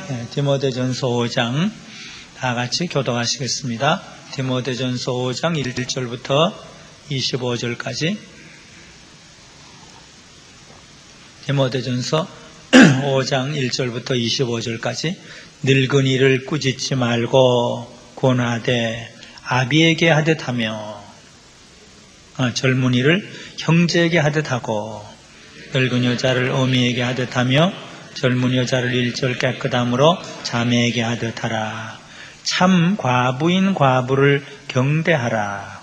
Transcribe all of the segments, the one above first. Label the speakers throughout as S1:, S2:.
S1: 디모데전서 5장 다 같이 교독하시겠습니다. 디모데전서 5장 1절부터 25절까지. 디모데전서 5장 1절부터 25절까지. 늙은이를 꾸짖지 말고 권하되 아비에게 하듯 하며, 젊은이를 형제에게 하듯 하고, 늙은 여자를 어미에게 하듯 하며, 젊은 여자를 일절 깨끗함으로 자매에게 하듯 하라. 참 과부인 과부를 경대하라.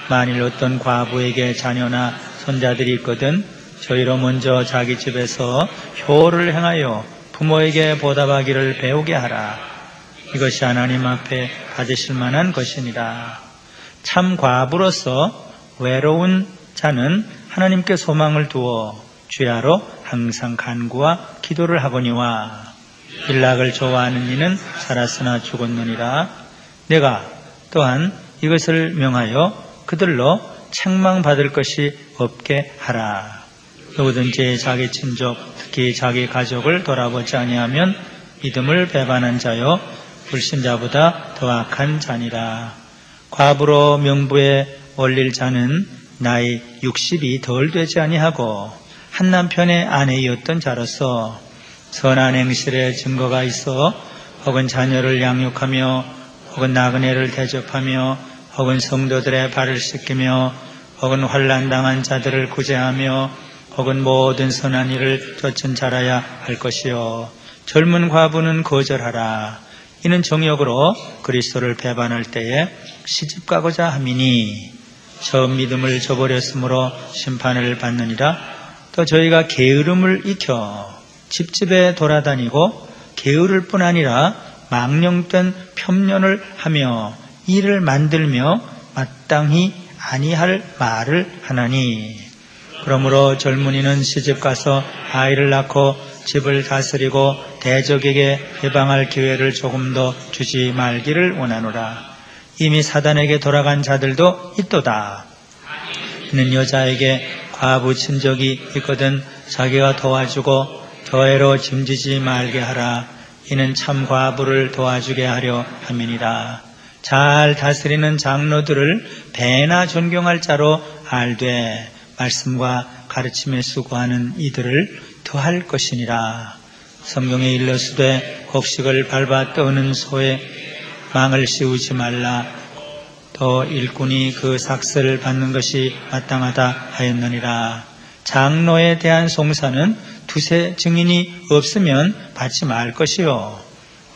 S1: 만일 어떤 과부에게 자녀나 손자들이 있거든 저희로 먼저 자기 집에서 효를 행하여 부모에게 보답하기를 배우게 하라. 이것이 하나님 앞에 받으실 만한 것이니라. 참 과부로서 외로운 자는 하나님께 소망을 두어 주야로 항상 간구와 기도를 하거니와, 일락을 좋아하는 이는 살았으나 죽었느니라. 내가 또한 이것을 명하여 그들로 책망받을 것이 없게 하라. 누구든지 자기 친족, 특히 자기 가족을 돌아보지 아니하면 믿음을 배반한 자요 불신자보다 더 악한 자니라. 과부로 명부에 올릴 자는 나이 60이 덜 되지 아니하고 한 남편의 아내이었던 자로서 선한 행실에 증거가 있어 혹은 자녀를 양육하며 혹은 나그네를 대접하며 혹은 성도들의 발을 씻기며 혹은 환난당한 자들을 구제하며 혹은 모든 선한 일을 쫓은 자라야 할 것이요, 젊은 과부는 거절하라. 이는 정욕으로 그리스도를 배반할 때에 시집가고자 함이니 처음 믿음을 저버렸으므로 심판을 받느니라. 또 저희가 게으름을 익혀 집집에 돌아다니고 게으를 뿐 아니라 망령된 편면을 하며 일을 만들며 마땅히 아니할 말을 하나니, 그러므로 젊은이는 시집가서 아이를 낳고 집을 다스리고 대적에게 해방할 기회를 조금 더 주지 말기를 원하노라. 이미 사단에게 돌아간 자들도 있도다. 이는 여자에게 과부 친족이 있거든 자기가 도와주고 더해로 짐지지 말게 하라. 이는 참 과부를 도와주게 하려 함이니라. 잘 다스리는 장로들을 배나 존경할 자로 알되 말씀과 가르침에 수고하는 이들을 더할 것이니라. 성경에 일러스되 곡식을 밟아 떠는 소에 망을 씌우지 말라. 또 일꾼이 그 삭슬을 받는 것이 마땅하다 하였느니라. 장로에 대한 송사는 두세 증인이 없으면 받지 말 것이요,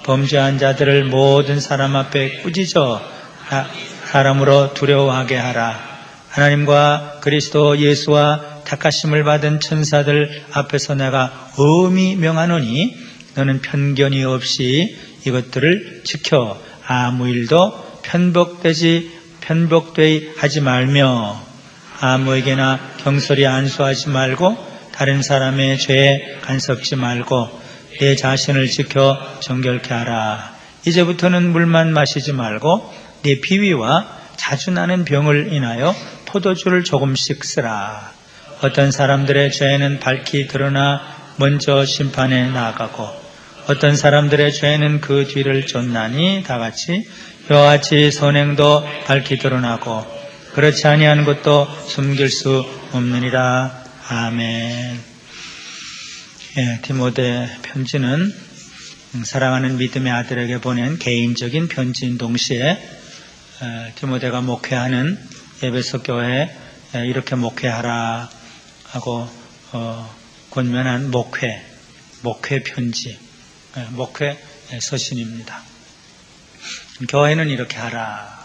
S1: 범죄한 자들을 모든 사람 앞에 꾸짖어 사람으로 두려워하게 하라. 하나님과 그리스도 예수와 택하심을 받은 천사들 앞에서 내가 엄히 명하노니 너는 편견이 없이 이것들을 지켜 아무 일도 편복되이 하지 말며 아무에게나 경솔히 안수하지 말고 다른 사람의 죄에 간섭지 말고 내 자신을 지켜 정결케 하라. 이제부터는 물만 마시지 말고 내 비위와 자주 나는 병을 인하여 포도주를 조금씩 쓰라. 어떤 사람들의 죄는 밝히 드러나 먼저 심판에 나아가고 어떤 사람들의 죄는 그 뒤를 쫓나니 다 같이 이와 같이 선행도 밝히 드러나고 그렇지 아니한 것도 숨길 수 없느니라. 아멘. 디모데 편지는 사랑하는 믿음의 아들에게 보낸 개인적인 편지인 동시에 디모데가 목회하는 에베소 교회에 이렇게 목회하라 하고 권면한 목회 편지, 목회 서신입니다. 교회는 이렇게 하라.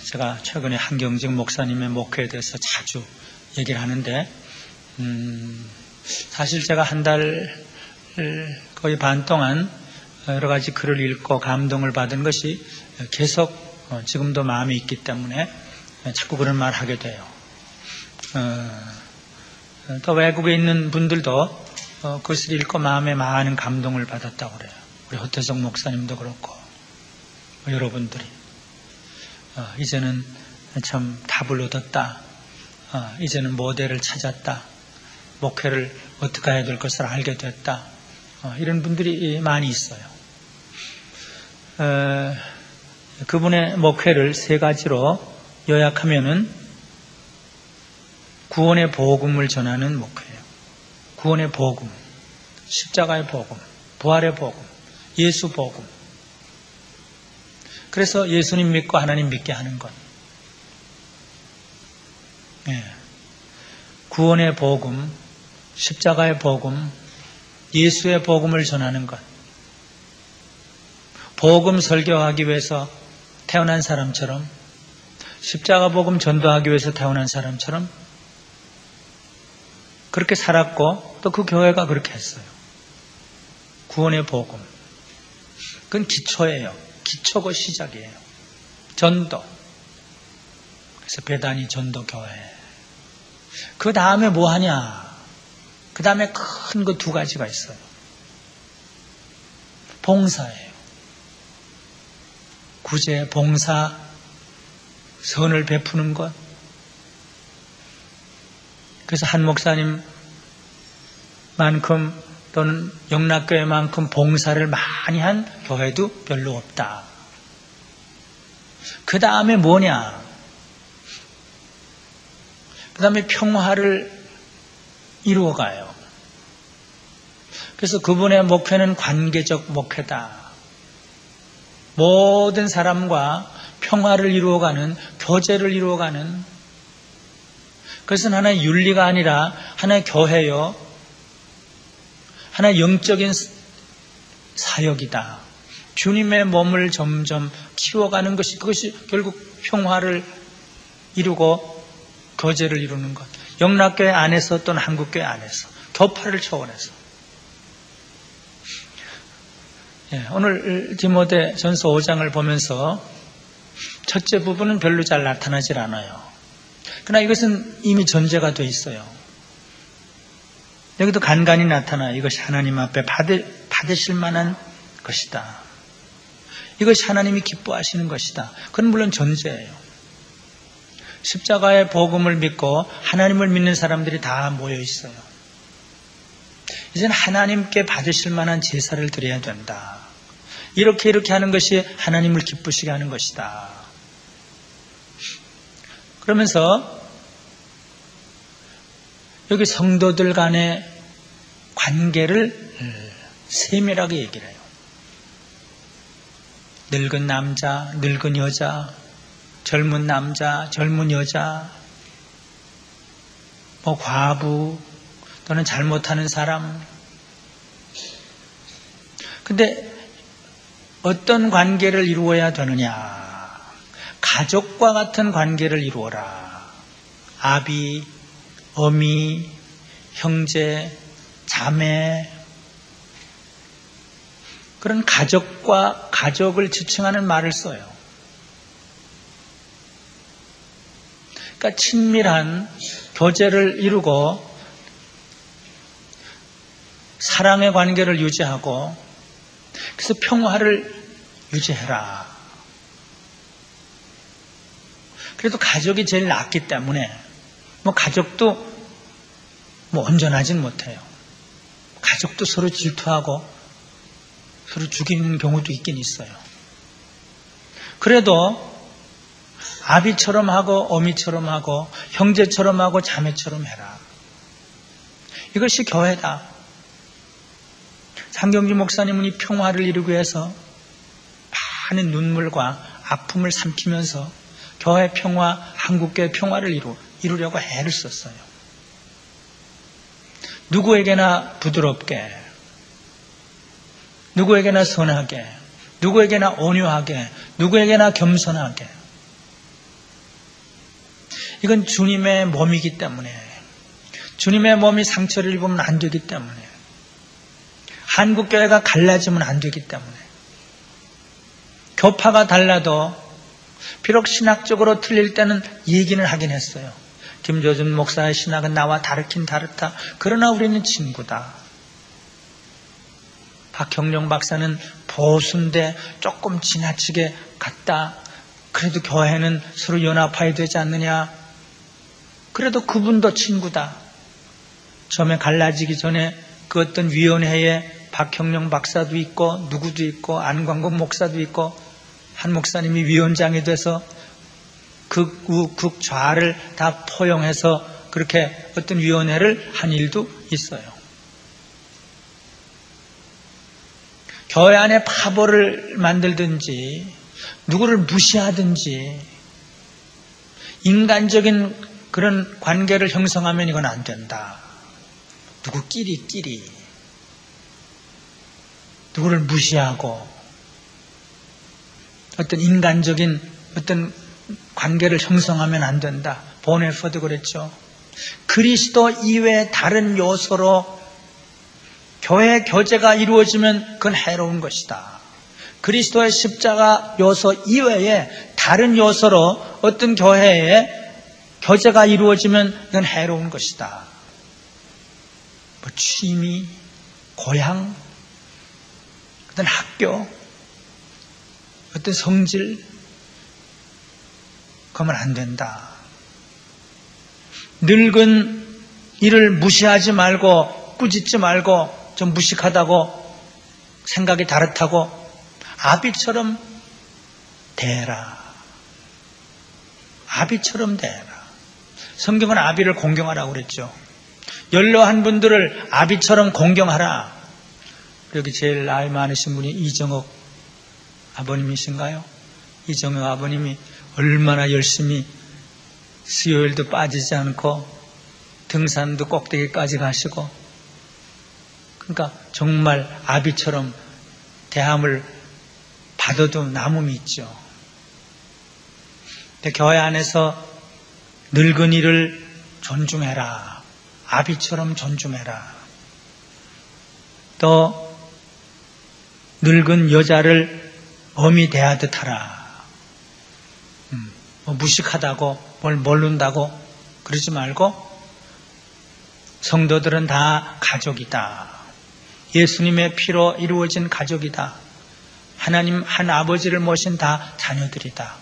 S1: 제가 최근에 한경직 목사님의 목회에 대해서 자주 얘기를 하는데, 사실 제가 한 달 거의 반 동안 여러 가지 글을 읽고 감동을 받은 것이 계속 지금도 마음에 있기 때문에 자꾸 그런 말 하게 돼요. 또 외국에 있는 분들도 그것을 읽고 마음에 많은 감동을 받았다고 그래요. 우리 허태석 목사님도 그렇고 여러분들이 이제는 참 답을 얻었다. 이제는 모델을 찾았다. 목회를 어떻게 해야 될 것을 알게 됐다. 이런 분들이 많이 있어요. 그분의 목회를 세 가지로 요약하면은 구원의 복음을 전하는 목회예요. 구원의 복음, 십자가의 복음, 부활의 복음, 예수 복음. 그래서 예수님 믿고 하나님 믿게 하는 것. 구원의 복음, 십자가의 복음, 예수의 복음을 전하는 것. 복음 설교하기 위해서 태어난 사람처럼, 십자가 복음 전도하기 위해서 태어난 사람처럼 그렇게 살았고, 또 그 교회가 그렇게 했어요. 구원의 복음. 그건 기초예요. 기초고 시작이에요. 전도. 그래서 배단위 전도교회. 그 다음에 뭐 하냐? 그 다음에 큰 거 두 가지가 있어요. 봉사예요. 구제, 봉사, 선을 베푸는 것. 그래서 한 목사님만큼 또는 영락교회만큼 봉사를 많이 한 교회도 별로 없다. 그 다음에 뭐냐? 그 다음에 평화를 이루어가요. 그래서 그분의 목회는 관계적 목회다. 모든 사람과 평화를 이루어가는, 교제를 이루어가는, 그것은 하나의 윤리가 아니라 하나의 교회요, 하나의 영적인 사역이다. 주님의 몸을 점점 키워가는 것이, 그것이 결국 평화를 이루고 교제를 이루는 것. 영락교회 안에서 또는 한국교회 안에서, 교파를 초월해서. 오늘 디모데 전서 5장을 보면서 첫째 부분은 별로 잘 나타나질 않아요. 그러나 이것은 이미 전제가 되어 있어요. 여기도 간간히 나타나요. 이것이 하나님 앞에 받으실 만한 것이다. 이것이 하나님이 기뻐하시는 것이다. 그건 물론 전제예요. 십자가의 복음을 믿고 하나님을 믿는 사람들이 다 모여 있어요. 이제는 하나님께 받으실 만한 제사를 드려야 된다. 이렇게 하는 것이 하나님을 기쁘시게 하는 것이다. 그러면서 여기 성도들 간의 관계를 세밀하게 얘기를 해요. 늙은 남자, 늙은 여자, 젊은 남자, 젊은 여자, 과부 또는 잘못하는 사람. 근데 어떤 관계를 이루어야 되느냐? 가족과 같은 관계를 이루어라. 아비, 어미, 형제, 자매, 그런 가족을 지칭하는 말을 써요. 그러니까 친밀한 교제를 이루고 사랑의 관계를 유지하고, 그래서 평화를 유지해라. 그래도 가족이 제일 낫기 때문에 가족도 온전하진 못해요. 가족도 서로 질투하고 서로 죽이는 경우도 있긴 있어요. 그래도 아비처럼 하고 어미처럼 하고 형제처럼 하고 자매처럼 해라. 이것이 교회다. 장경주 목사님은 이 평화를 이루기 위해서 많은 눈물과 아픔을 삼키면서 교회 평화, 한국교회 평화를 이루려고 애를 썼어요. 누구에게나 부드럽게, 누구에게나 선하게, 누구에게나 온유하게, 누구에게나 겸손하게. 이건 주님의 몸이기 때문에, 주님의 몸이 상처를 입으면 안 되기 때문에, 한국교회가 갈라지면 안 되기 때문에, 교파가 달라도 비록 신학적으로 틀릴 때는 얘기는 하긴 했어요. 김조준 목사의 신학은 나와 다르긴 다르다. 그러나 우리는 친구다. 박형룡 박사는 보수인데 조금 지나치게 갔다. 그래도 교회는 서로 연합해야 되지 않느냐. 그래도 그분도 친구다. 처음에 갈라지기 전에 그 어떤 위원회에 박형령 박사도 있고 누구도 있고 안광국 목사도 있고 한 목사님이 위원장이 돼서 극좌를 다 포용해서 그렇게 어떤 위원회를 한 일도 있어요. 교회 안에 파벌을 만들든지 누구를 무시하든지 인간적인 그런 관계를 형성하면 이건 안 된다. 누구끼리 누구를 무시하고 어떤 인간적인 어떤 관계를 형성하면 안 된다. 보네퍼도 그랬죠. 그리스도 이외의 다른 요소로 교회 교제가 이루어지면 그건 해로운 것이다. 그리스도의 십자가 요소 이외에 다른 요소로 어떤 교회에 교제가 이루어지면 이건 해로운 것이다. 뭐 취미, 고향, 어떤 학교, 어떤 성질, 그러면 안 된다. 늙은 이를 무시하지 말고 꾸짖지 말고 좀 무식하다고 생각이 다르다고 아비처럼 대해라. 아비처럼 대해라. 성경은 아비를 공경하라고 그랬죠. 연로한 분들을 아비처럼 공경하라. 여기 제일 나이 많으신 분이 이정옥 아버님이신가요? 이정옥 아버님이 얼마나 열심히 수요일도 빠지지 않고 등산도 꼭대기까지 가시고, 그러니까 정말 아비처럼 대함을 받아도 남음이 있죠. 교회 안에서 늙은이를 존중해라. 아비처럼 존중해라. 또 늙은 여자를 어미 대하듯 하라. 무식하다고 뭘 모른다고 그러지 말고 성도들은 다 가족이다. 예수님의 피로 이루어진 가족이다. 하나님 한 아버지를 모신 다 자녀들이다.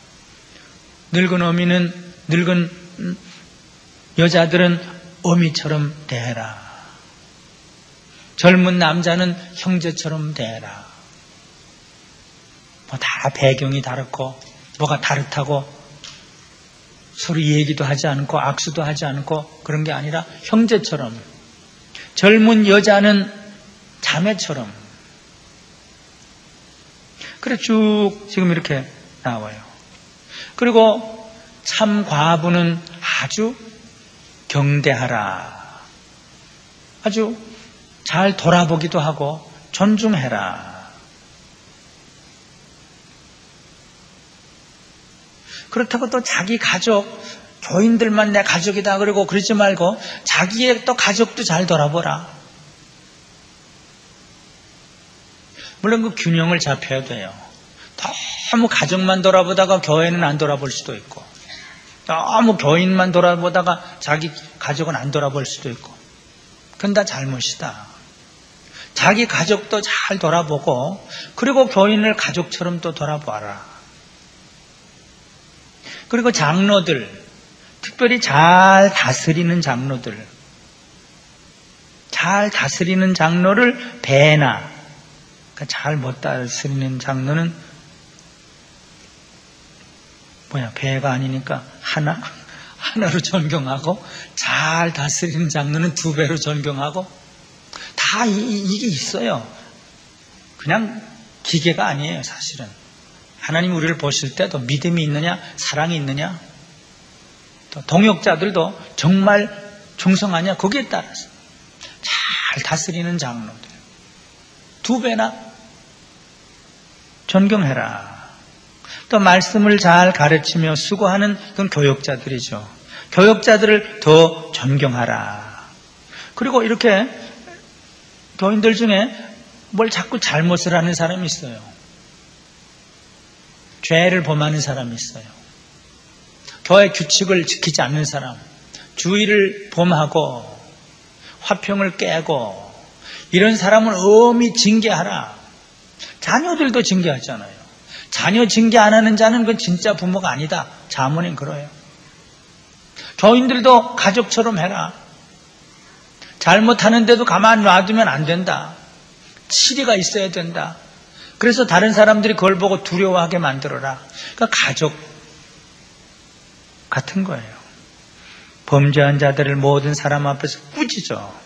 S1: 늙은 여자들은 어미처럼 대해라. 젊은 남자는 형제처럼 대해라. 뭐 다 배경이 다르고 뭐가 다르다고 서로 얘기도 하지 않고 악수도 하지 않고 그런 게 아니라 형제처럼, 젊은 여자는 자매처럼, 그래 쭉 지금 이렇게 나와요. 그리고 참 과부는 아주 경대하라. 아주 잘 돌아보기도 하고 존중해라. 그렇다고 또 자기 가족, 교인들만 내 가족이다 그러고 그러지 말고 자기의 또 가족도 잘 돌아보라. 물론 그 균형을 잡혀야 돼요. 너무 가족만 돌아보다가 교회는 안 돌아볼 수도 있고, 너무 교인만 돌아보다가 자기 가족은 안 돌아볼 수도 있고, 그건 다 잘못이다. 자기 가족도 잘 돌아보고 그리고 교인을 가족처럼 또 돌아봐라. 그리고 장로들, 특별히 잘 다스리는 장로들, 잘 다스리는 장로를 배나, 그러니까 잘 못 다스리는 장로는 배가 아니니까 하나로 존경하고, 잘 다스리는 장로는 2배로 존경하고, 다 이게 있어요. 그냥 기계가 아니에요, 사실은. 하나님 우리를 보실 때도 믿음이 있느냐, 사랑이 있느냐, 또 동역자들도 정말 충성하냐, 거기에 따라서 잘 다스리는 장로들 2배나 존경해라. 또 말씀을 잘 가르치며 수고하는 그런 교역자들이죠. 교역자들을 더 존경하라. 그리고 이렇게 교인들 중에 뭘 자꾸 잘못을 하는 사람이 있어요. 죄를 범하는 사람이 있어요. 교회 규칙을 지키지 않는 사람, 주의를 범하고 화평을 깨고, 이런 사람은 엄히 징계하라. 자녀들도 징계하잖아요. 자녀 징계 안 하는 자는 그건 진짜 부모가 아니다. 자문은 그래요. 교인들도 가족처럼 해라. 잘못하는데도 가만 놔두면 안 된다. 치리가 있어야 된다. 그래서 다른 사람들이 그걸 보고 두려워하게 만들어라. 그러니까 가족 같은 거예요. 범죄한 자들을 모든 사람 앞에서 꾸짖어.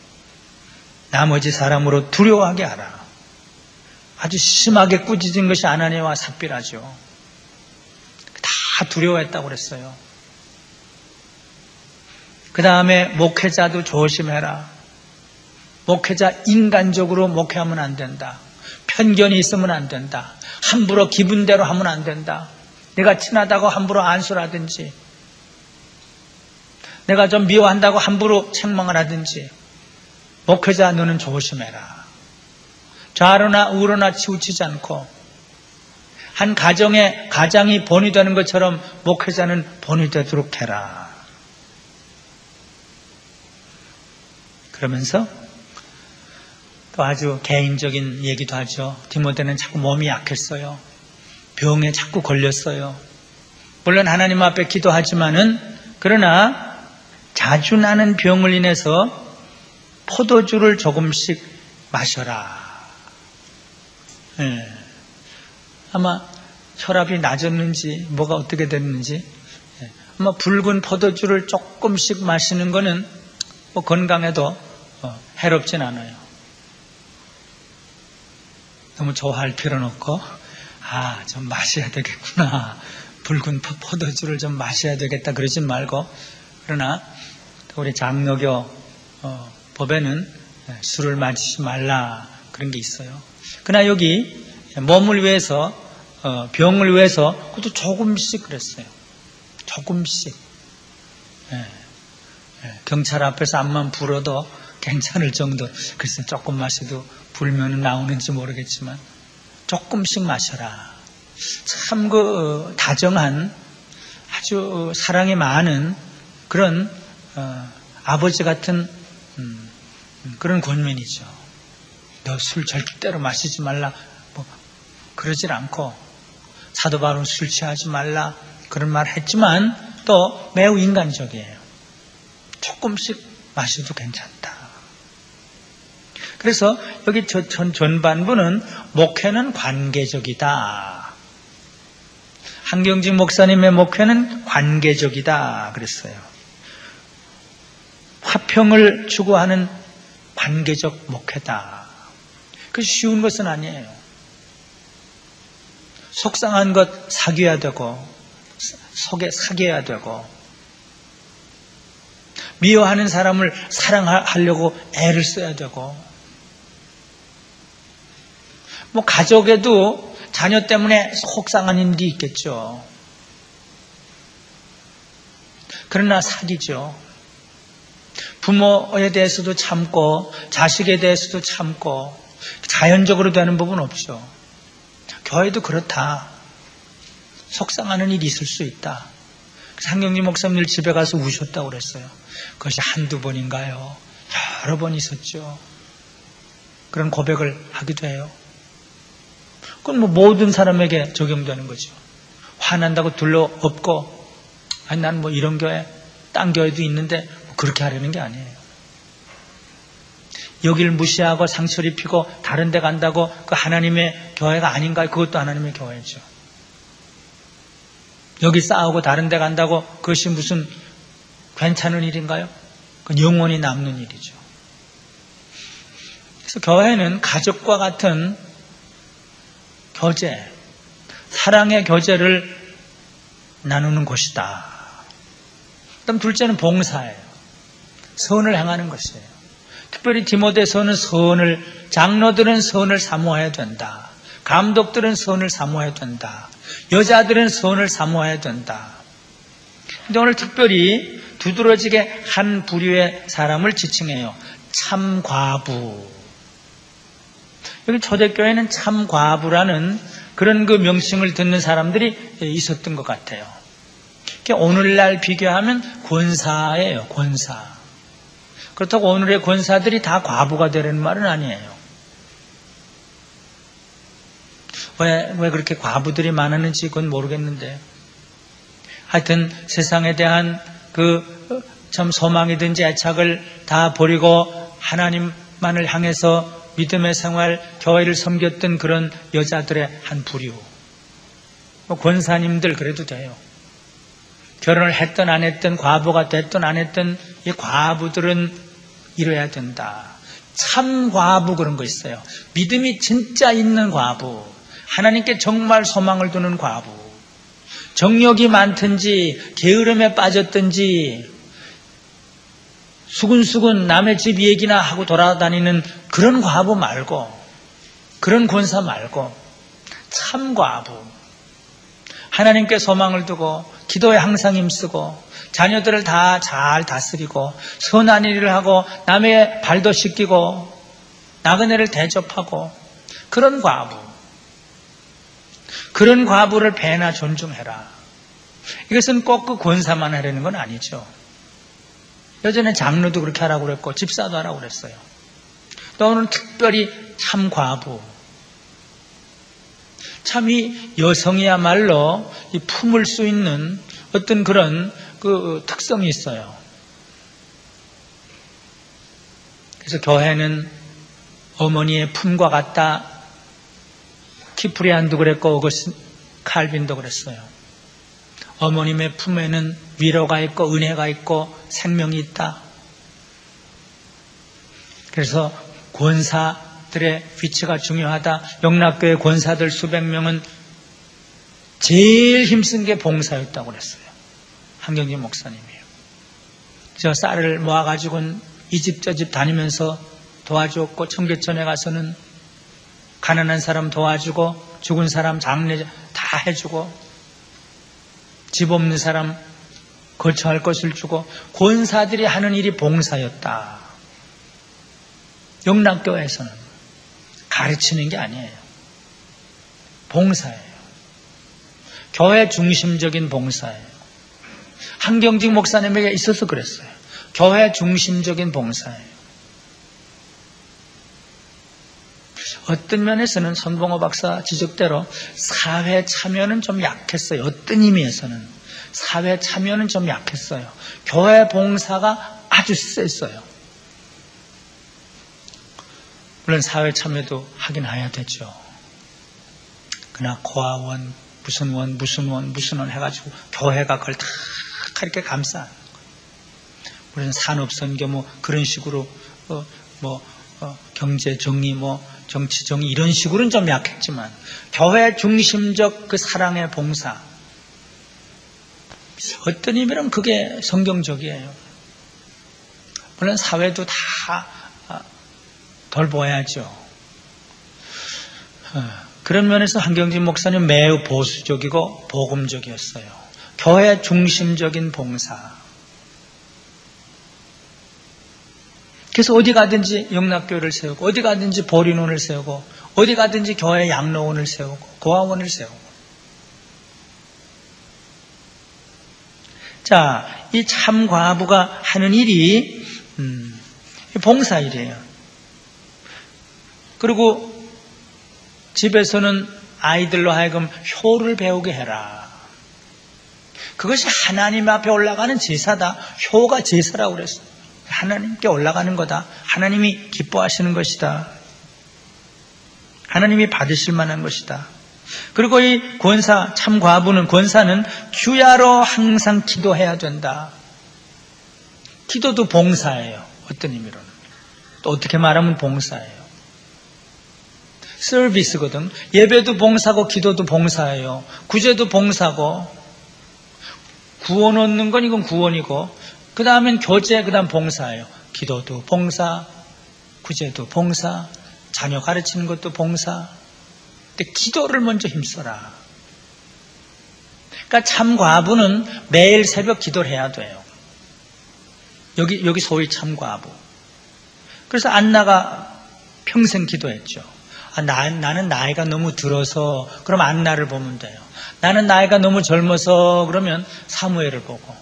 S1: 나머지 사람으로 두려워하게 하라. 아주 심하게 꾸짖은 것이 아나니아와 삽비라죠. 다 두려워했다고 그랬어요. 그 다음에 목회자도 조심해라. 목회자 인간적으로 목회하면 안 된다. 편견이 있으면 안 된다. 함부로 기분대로 하면 안 된다. 내가 친하다고 함부로 안수라든지, 내가 좀 미워한다고 함부로 책망을 하든지, 목회자 너는 조심해라. 좌로나 우로나 치우치지 않고 한 가장이 본이 되는 것처럼 목회자는 본이 되도록 해라. 그러면서 또 아주 개인적인 얘기도 하죠. 디모데는 자꾸 몸이 약했어요. 병에 자꾸 걸렸어요. 물론 하나님 앞에 기도하지만은, 그러나 자주 나는 병을 인해서 포도주를 조금씩 마셔라. 아마 혈압이 낮았는지 뭐가 어떻게 됐는지, 아마 붉은 포도주를 조금씩 마시는 거는 뭐 건강에도 해롭진 않아요. 너무 좋아할 필요는 없고, 좀 마셔야 되겠구나, 붉은 포도주를 좀 마셔야 되겠다 그러진 말고, 그러나 우리 장로교 법에는 술을 마시지 말라 그런 게 있어요. 그러나 여기 몸을 위해서, 병을 위해서 그것도 조금씩 그랬어요. 조금씩. 경찰 앞에서 암만 불어도 괜찮을 정도. 글쎄 조금 마셔도 불면은 나오는지 모르겠지만 조금씩 마셔라. 참 다정한, 아주 사랑이 많은 그런 아버지 같은 그런 권면이죠. 너 술 절대로 마시지 말라 뭐 그러질 않고, 사도 바울은 술 취하지 말라 그런 말 했지만 또 매우 인간적이에요. 조금씩 마셔도 괜찮다. 그래서 여기 전반부는 목회는 관계적이다. 한경직 목사님의 목회는 관계적이다 그랬어요. 화평을 추구하는 관계적 목회다. 그 쉬운 것은 아니에요. 속상한 것 사귀어야 되고, 속에 사귀어야 되고, 미워하는 사람을 사랑하려고 애를 써야 되고, 뭐 가족에도 자녀 때문에 속상한 일이 있겠죠. 그러나 사귀죠. 부모에 대해서도 참고 자식에 대해서도 참고, 자연적으로 되는 부분 없죠. 교회도 그렇다. 속상하는 일이 있을 수 있다. 한경직 목사님 집에 가서 우셨다고 그랬어요. 그것이 한두 번인가요? 여러 번 있었죠. 그런 고백을 하기도 해요. 그건 뭐 모든 사람에게 적용되는 거죠. 화난다고 둘러엎고, 난 뭐 이런 교회, 딴 교회도 있는데 뭐 그렇게 하려는 게 아니에요. 여기를 무시하고 상처를 입히고 다른 데 간다고 그 하나님의 교회가 아닌가요? 그것도 하나님의 교회죠. 여기 싸우고 다른 데 간다고 그것이 무슨 괜찮은 일인가요? 그건 영원히 남는 일이죠. 그래서 교회는 가족과 같은 교제, 사랑의 교제를 나누는 곳이다. 그다음 둘째는 봉사예요. 선을 행하는 것이에요. 특별히 디모데서는 장로들은 선을 사모해야 된다. 감독들은 선을 사모해야 된다. 여자들은 선을 사모해야 된다. 근데 오늘 특별히 두드러지게 한 부류의 사람을 지칭해요. 참과부. 여기 초대교회는 참과부라는 그런 그 명칭을 듣는 사람들이 있었던 것 같아요. 오늘날 비교하면 권사예요, 권사. 그렇다고 오늘의 권사들이 다 과부가 되려는 말은 아니에요. 왜 그렇게 과부들이 많았는지 그건 모르겠는데, 하여튼 세상에 대한 참 소망이든지 애착을 다 버리고 하나님만을 향해서 믿음의 생활, 교회를 섬겼던 그런 여자들의 한 부류. 권사님들 그래도 돼요. 결혼을 했든 안 했든, 과부가 됐든 안 했든 이 과부들은 이뤄야 된다. 참 과부 그런 거 있어요. 믿음이 진짜 있는 과부, 하나님께 정말 소망을 두는 과부, 정욕이 많든지 게으름에 빠졌든지 수근수근 남의 집 얘기나 하고 돌아다니는 그런 과부 말고, 그런 권사 말고 참 과부, 하나님께 소망을 두고 기도에 항상 힘쓰고 자녀들을 다 잘 다스리고 선한 일을 하고 남의 발도 씻기고 나그네를 대접하고 그런 과부, 그런 과부를 배나 존중해라. 이것은 꼭 그 권사만 하려는 건 아니죠. 예전에 장로도 그렇게 하라고 그랬고 집사도 하라고 그랬어요. 또 오늘 특별히 참 과부, 참 이 여성이야말로 이 품을 수 있는 어떤 그런 그 특성이 있어요. 그래서 교회는 어머니의 품과 같다. 키프리안도 그랬고 오거스틴 칼빈도 그랬어요. 어머님의 품에는 위로가 있고 은혜가 있고 생명이 있다. 그래서 권사들의 위치가 중요하다. 영락교회 권사들 수백 명은 제일 힘쓴 게 봉사였다고 그랬어요. 한경진 목사님이에요. 저 쌀을 모아가지고는 이 집 저 집 다니면서 도와주었고, 청계천에 가서는 가난한 사람 도와주고 죽은 사람 장례 다 해주고 집 없는 사람 거처할 것을 주고, 권사들이 하는 일이 봉사였다. 영락교회에서는 가르치는 게 아니에요. 봉사예요. 교회 중심적인 봉사예요. 한경직 목사님에게 있어서 그랬어요. 교회 중심적인 봉사예요. 어떤 면에서는 손봉호 박사 지적대로 사회 참여는 좀 약했어요. 어떤 의미에서는 사회 참여는 좀 약했어요. 교회 봉사가 아주 셌어요. 물론 사회 참여도 하긴 해야 되죠. 그러나 고아원, 무슨 원 해가지고 교회가 그걸 다 이렇게 감싸. 물론 산업선교 뭐 그런 식으로 경제 정의 정치 정의 이런 식으로는 좀 약했지만 교회 중심적 그 사랑의 봉사, 어떤 의미로는 그게 성경적이에요. 물론 사회도 다 돌봐야죠. 그런 면에서 한경진 목사님 매우 보수적이고 복음적이었어요. 교회 중심적인 봉사. 그래서 어디 가든지 영락교회를 세우고, 어디 가든지 보리논을 세우고, 어디 가든지 교회 양로원을 세우고, 고아원을 세우고. 자, 이 참 과부가 하는 일이 봉사일이에요. 그리고 집에서는 아이들로 하여금 효를 배우게 해라. 그것이 하나님 앞에 올라가는 제사다. 효가 제사라고 그랬어요. 하나님께 올라가는 거다. 하나님이 기뻐하시는 것이다. 하나님이 받으실 만한 것이다. 그리고 이 권사, 참 과부는, 권사는 주야로 항상 기도해야 된다. 기도도 봉사예요. 어떤 의미로는. 또 어떻게 말하면 봉사예요. 서비스거든. 예배도 봉사고 기도도 봉사예요. 구제도 봉사고, 구원 얻는 건 이건 구원이고, 그 다음엔 교제, 그 다음 봉사예요. 기도도 봉사, 구제도 봉사, 자녀 가르치는 것도 봉사. 근데 기도를 먼저 힘써라. 그러니까 참 과부는 매일 새벽 기도를 해야 돼요. 여기 소위 참 과부. 그래서 안나가 평생 기도했죠. 나는 나이가 너무 들어서 그럼 안나를 보면 돼요. 나는 나이가 너무 젊어서 그러면 사무엘을 보고.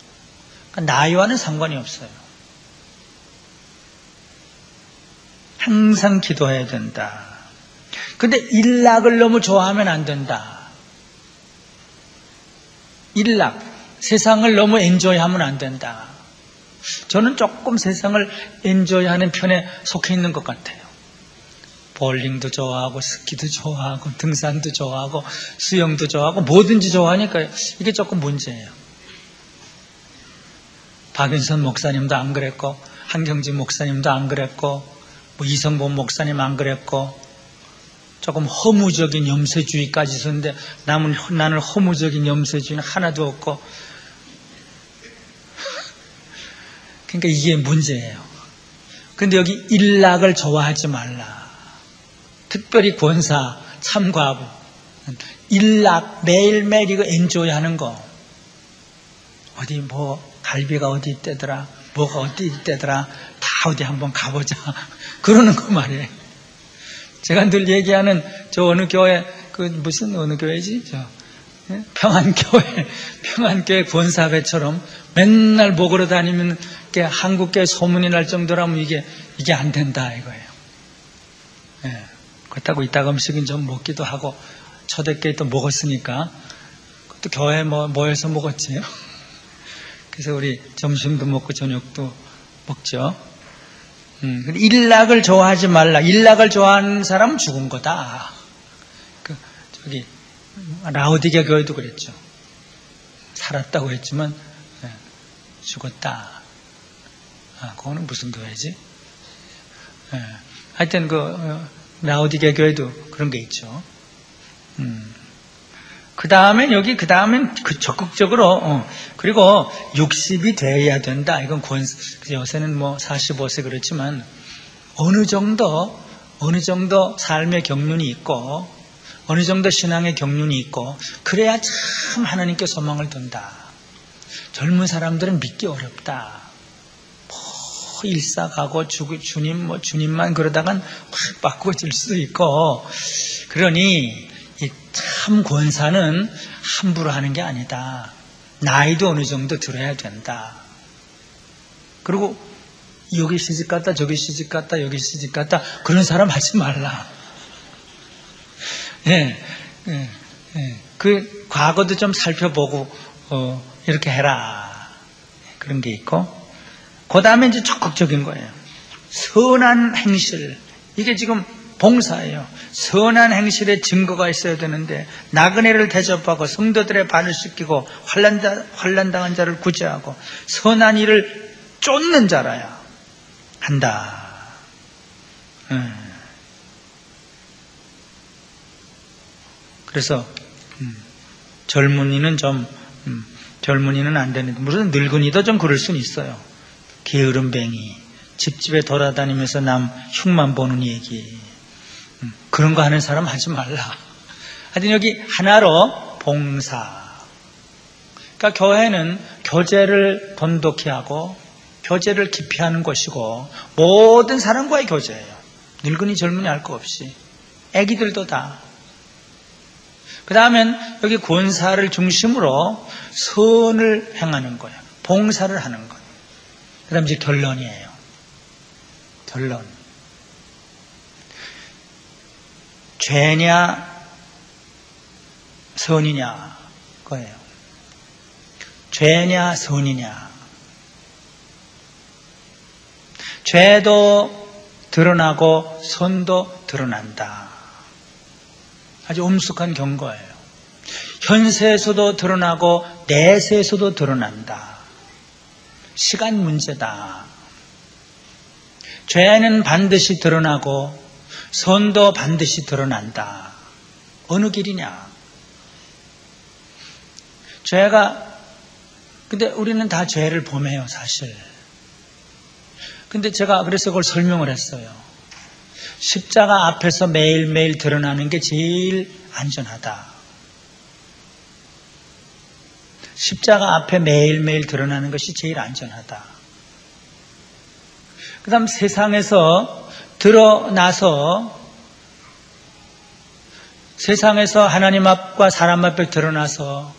S1: 그러니까 나이와는 상관이 없어요. 항상 기도해야 된다. 근데 일락을 너무 좋아하면 안 된다. 일락, 세상을 너무 엔조이하면 안 된다. 저는 조금 세상을 엔조이하는 편에 속해 있는 것 같아요. 볼링도 좋아하고 스키도 좋아하고 등산도 좋아하고 수영도 좋아하고 뭐든지 좋아하니까 이게 조금 문제예요. 박윤선 목사님도 안 그랬고 한경진 목사님도 안 그랬고 뭐 이성범 목사님 안 그랬고 조금 허무적인 염세주의까지 있었는데 나는 허무적인 염세주의는 하나도 없고 그러니까 이게 문제예요. 근데 여기 일락을 좋아하지 말라. 특별히 권사 참과부 일락 매일매일 이거 엔조이 하는 거 어디 뭐 갈비가 어디 있대더라 뭐가 어디 있대더라 다 어디 한번 가보자 그러는 거 말이에요. 제가 늘 얘기하는 저 어느 교회 그 무슨 어느 교회지 평안교회 권사배처럼 맨날 먹으러 다니면 한국교회 소문이 날 정도라면 이게 안 된다 이거예요. 예. 그렇다고 이따가 음식은 좀 먹기도 하고 초대교회 또 먹었으니까 또 교회 모여서 먹었지요. 그래서 우리 점심도 먹고 저녁도 먹죠. 일락을 좋아하지 말라. 일락을 좋아하는 사람은 죽은 거다. 라오디게 교회도 그랬죠. 살았다고 했지만 죽었다. 그거는 무슨 교회지? 하여튼 라오디게 교회도 그런 게 있죠. 그 다음엔 적극적으로 그리고 60이 돼야 된다. 이건 요새는 45세 그렇지만 어느 정도 삶의 경륜이 있고 어느 정도 신앙의 경륜이 있고 그래야 참 하나님께 소망을 둔다. 젊은 사람들은 믿기 어렵다. 일사가고 주님만 그러다간 확 바꾸어질 수도 있고 그러니 이 참 권사는 함부로 하는 게 아니다. 나이도 어느 정도 들어야 된다. 그리고 여기 시집갔다 저기 시집갔다 여기 시집갔다 그런 사람 하지 말라. 그 과거도 좀 살펴보고 이렇게 해라. 그런 게 있고 그 다음에 이제 적극적인 거예요. 선한 행실 이게 지금 봉사예요. 선한 행실에 증거가 있어야 되는데 나그네를 대접하고 성도들의 발을 씻기고 환난당한 자를 구제하고 선한 일을 쫓는 자라야 한다. 그래서 젊은이는 안 되는데 무슨 늙은이도 좀 그럴 수는 있어요. 게으름뱅이 집집에 돌아다니면서 남 흉만 보는 얘기 그런 거 하는 사람 하지 말라. 하여튼 여기 하나로 봉사. 그러니까 교회는 교제를 돈독히 하고 교제를 깊이 하는 곳이고 모든 사람과의 교제예요. 늙은이 젊은이 할 거 없이 애기들도 다. 그 다음엔 여기 권사를 중심으로 선을 행하는 거예요. 봉사를 하는 거예요. 그 다음 이제 결론이에요. 결론. 죄냐 선이냐 거예요. 죄냐 선이냐. 죄도 드러나고 선도 드러난다. 아주 엄숙한 경고예요. 현세에서도 드러나고 내세에서도 드러난다. 시간 문제다. 죄는 반드시 드러나고 선도 반드시 드러난다. 어느 길이냐? 근데 우리는 다 죄를 범해요, 사실. 근데 제가 그래서 그걸 설명을 했어요. 십자가 앞에서 매일매일 드러나는 게 제일 안전하다. 십자가 앞에 매일매일 드러나는 것이 제일 안전하다. 그 다음 세상에서 드러나서 세상에서 하나님 앞과 사람 앞에 드러나서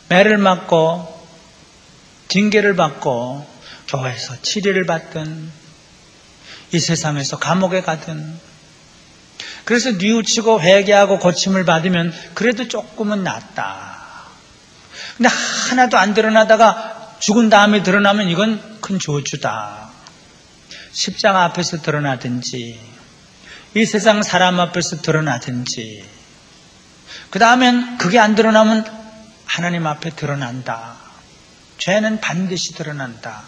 S1: 매를 맞고 징계를 받고 교회에서 치료를 받든 이 세상에서 감옥에 가든 그래서 뉘우치고 회개하고 고침을 받으면 그래도 조금은 낫다. 근데 하나도 안 드러나다가 죽은 다음에 드러나면 이건 큰 저주다. 십자가 앞에서 드러나든지 이 세상 사람 앞에서 드러나든지, 그 다음엔 그게 안 드러나면 하나님 앞에 드러난다. 죄는 반드시 드러난다.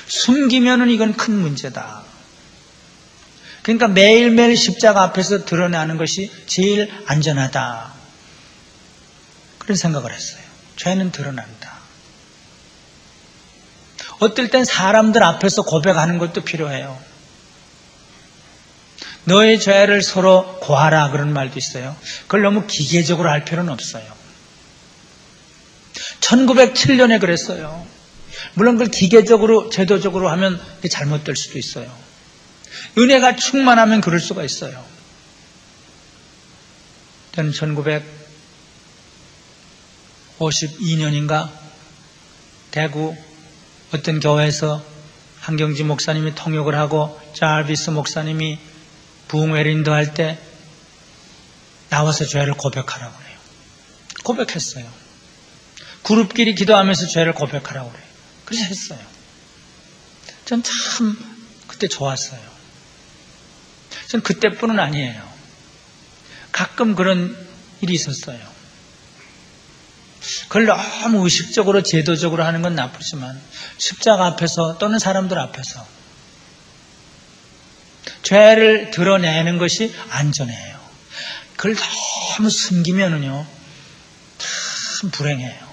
S1: 숨기면은 이건 큰 문제다. 그러니까 매일매일 십자가 앞에서 드러나는 것이 제일 안전하다. 그런 생각을 했어요. 죄는 드러난다. 어떨 땐 사람들 앞에서 고백하는 것도 필요해요. 너의 죄를 서로 고하라 그런 말도 있어요. 그걸 너무 기계적으로 할 필요는 없어요. 1907년에 그랬어요. 물론 그걸 기계적으로 제도적으로 하면 잘못될 수도 있어요. 은혜가 충만하면 그럴 수가 있어요. 저는 1952년인가 대구 어떤 교회에서 한경지 목사님이 통역을 하고 자비스 목사님이 부흥회를 할 때 나와서 죄를 고백하라고 그래요. 고백했어요. 그룹끼리 기도하면서 죄를 고백하라고 그래요. 그래서 했어요. 전 참 그때 좋았어요. 전 그때뿐은 아니에요. 가끔 그런 일이 있었어요. 그걸 너무 의식적으로 제도적으로 하는 건 나쁘지만 십자가 앞에서 또는 사람들 앞에서 죄를 드러내는 것이 안전해요. 그걸 너무 숨기면은요 참 불행해요.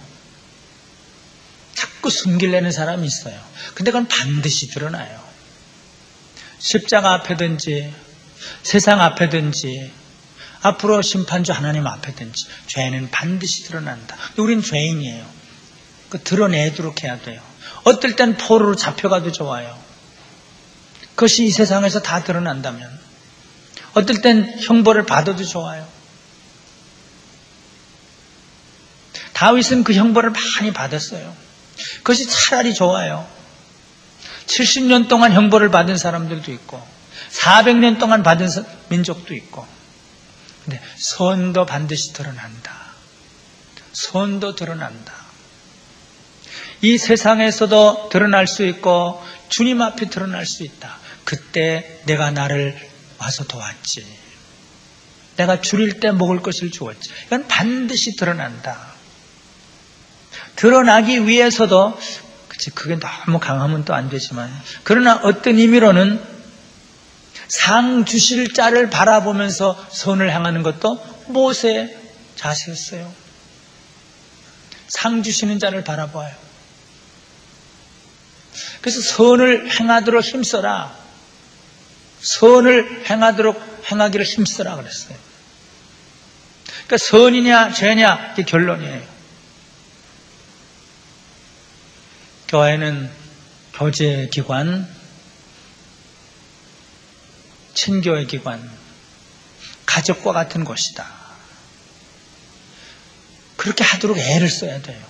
S1: 자꾸 숨기려는 사람이 있어요. 근데 그건 반드시 드러나요. 십자가 앞에든지 세상 앞에든지 앞으로 심판주 하나님 앞에든지 죄는 반드시 드러난다. 우린 죄인이에요. 그 드러내도록 해야 돼요. 어떨 땐 포로로 잡혀가도 좋아요. 그것이 이 세상에서 다 드러난다면, 어떨 땐 형벌을 받아도 좋아요. 다윗은 그 형벌을 많이 받았어요. 그것이 차라리 좋아요. 70년 동안 형벌을 받은 사람들도 있고 400년 동안 받은 민족도 있고, 근데 선도 반드시 드러난다. 선도 드러난다. 이 세상에서도 드러날 수 있고 주님 앞에 드러날 수 있다. 그때 내가 나를 와서 도왔지. 내가 줄일 때 먹을 것을 주었지. 이건 반드시 드러난다. 드러나기 위해서도, 그게 너무 강하면 또 안 되지만, 그러나 어떤 의미로는 상 주실 자를 바라보면서 선을 행하는 것도 모세의 자세였어요. 상 주시는 자를 바라봐요. 그래서 선을 행하도록 힘써라. 선을 행하기를 힘써라 그랬어요. 그러니까 선이냐 죄냐 이게 결론이에요. 교회는 교제 기관, 친교의 기관, 가족과 같은 곳이다. 그렇게 하도록 애를 써야 돼요.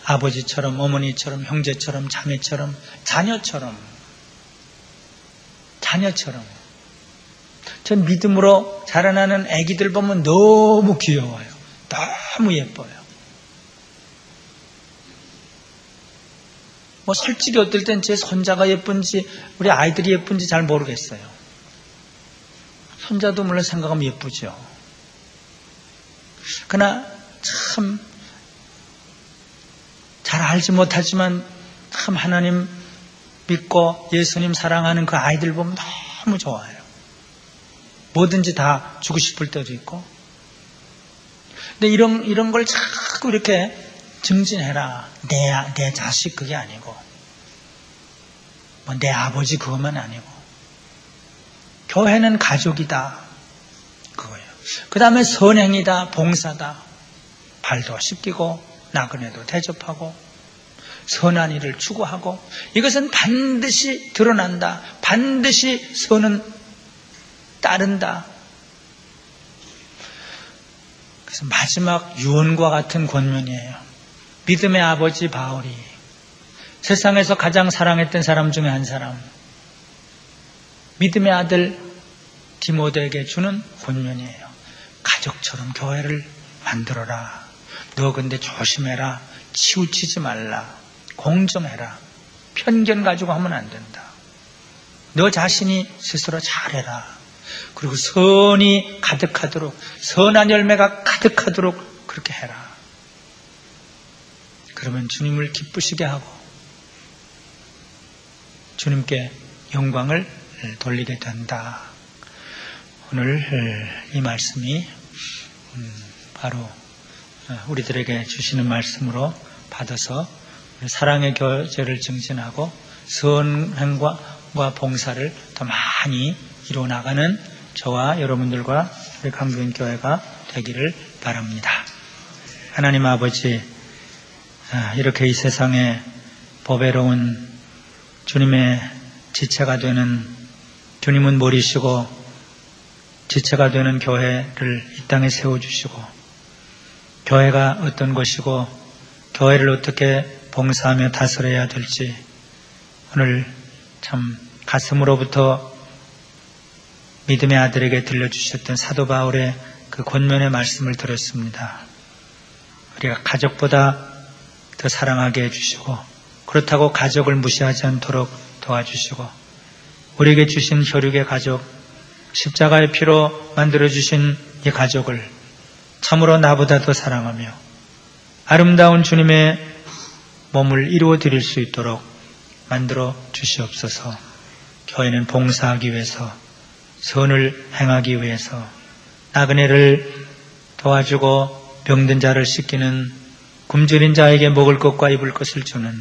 S1: 아버지처럼, 어머니처럼, 형제처럼, 자매처럼, 자녀처럼. 전 믿음으로 자라나는 아기들 보면 너무 귀여워요. 너무 예뻐요. 솔직히 어떨 땐 제 손자가 예쁜지 우리 아이들이 예쁜지 잘 모르겠어요. 손자도 물론 생각하면 예쁘죠. 그러나 참 잘 알지 못하지만 참 하나님 믿고 예수님 사랑하는 그 아이들 보면 너무 좋아요. 뭐든지 다 주고 싶을 때도 있고. 근데 이런 걸 자꾸 이렇게 증진해라. 내 자식 그게 아니고, 내 아버지 그것만 아니고, 교회는 가족이다. 그거예요. 그 다음에 선행이다. 봉사다. 발도 씻기고 나그네도 대접하고 선한 일을 추구하고, 이것은 반드시 드러난다. 반드시 선은 따른다. 그래서 마지막 유언과 같은 권면이에요. 믿음의 아버지 바울이 세상에서 가장 사랑했던 사람 중에 한 사람, 믿음의 아들 디모데에게 주는 권면이에요. 가족처럼 교회를 만들어라. 너 근데 조심해라. 치우치지 말라. 공정해라. 편견 가지고 하면 안 된다. 너 자신이 스스로 잘해라. 그리고 선이 가득하도록, 선한 열매가 가득하도록 그렇게 해라. 그러면 주님을 기쁘시게 하고 주님께 영광을 돌리게 된다. 오늘 이 말씀이 바로 우리들에게 주시는 말씀으로 받아서 사랑의 교제를 증진하고 선행과 봉사를 더 많이 이루어나가는 저와 여러분들과 우리 강변교회가 되기를 바랍니다. 하나님 아버지, 이렇게 이 세상에 보배로운 주님의 지체가 되는, 주님은 머리시고 지체가 되는 교회를 이 땅에 세워주시고, 교회가 어떤 것이고 교회를 어떻게 봉사하며 다스려야 될지 오늘 참 가슴으로부터 믿음의 아들에게 들려주셨던 사도 바울의 그 권면의 말씀을 들었습니다. 우리가 가족보다 더 사랑하게 해주시고, 그렇다고 가족을 무시하지 않도록 도와주시고, 우리에게 주신 혈육의 가족, 십자가의 피로 만들어주신 이 가족을 참으로 나보다 더 사랑하며 아름다운 주님의 몸을 이루어 드릴 수 있도록 만들어 주시옵소서. 교회는 봉사하기 위해서, 선을 행하기 위해서, 나그네를 도와주고 병든 자를 씻기는, 굶주린 자에게 먹을 것과 입을 것을 주는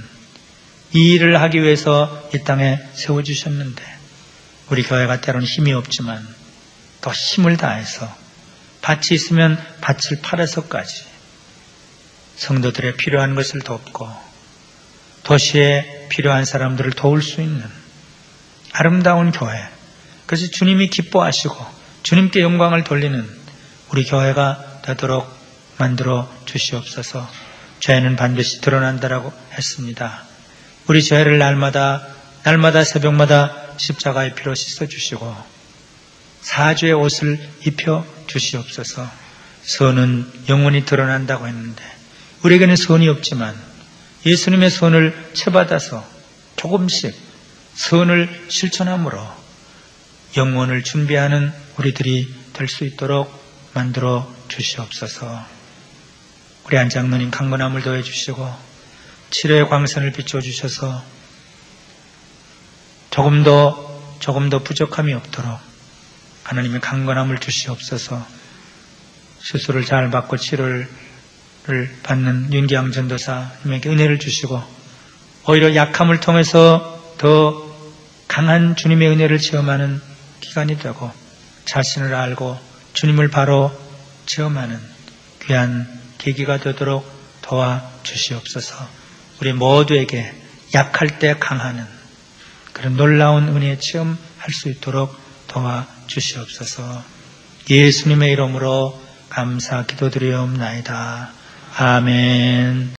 S1: 이 일을 하기 위해서 이 땅에 세워주셨는데, 우리 교회가 때로는 힘이 없지만 더 힘을 다해서 밭이 있으면 밭을 팔아서까지 성도들의 필요한 것을 돕고 도시에 필요한 사람들을 도울 수 있는 아름다운 교회, 그래서 주님이 기뻐하시고 주님께 영광을 돌리는 우리 교회가 되도록 만들어 주시옵소서. 죄는 반드시 드러난다라고 했습니다. 우리 죄를 날마다 새벽마다 십자가의 피로 씻어주시고 사죄의 옷을 입혀 주시옵소서. 선은 영원히 드러난다고 했는데 우리에게는 선이 없지만 예수님의 선을 채받아서 조금씩 선을 실천함으로 영원을 준비하는 우리들이 될 수 있도록 만들어 주시옵소서. 우리 안장로님 강건함을 더해 주시고 치료의 광선을 비춰주셔서 조금 더 부족함이 없도록 하나님의 강건함을 주시옵소서. 수술을 잘 받고 치료를 받는 윤기양 전도사님에게 은혜를 주시고 오히려 약함을 통해서 더 강한 주님의 은혜를 체험하는 기간이 되고 자신을 알고 주님을 바로 체험하는 귀한 계기가 되도록 도와주시옵소서. 우리 모두에게 약할 때 강하는 그런 놀라운 은혜의 체험할 수 있도록 도와주시옵소서. 예수님의 이름으로 감사 기도드리옵나이다. 아멘.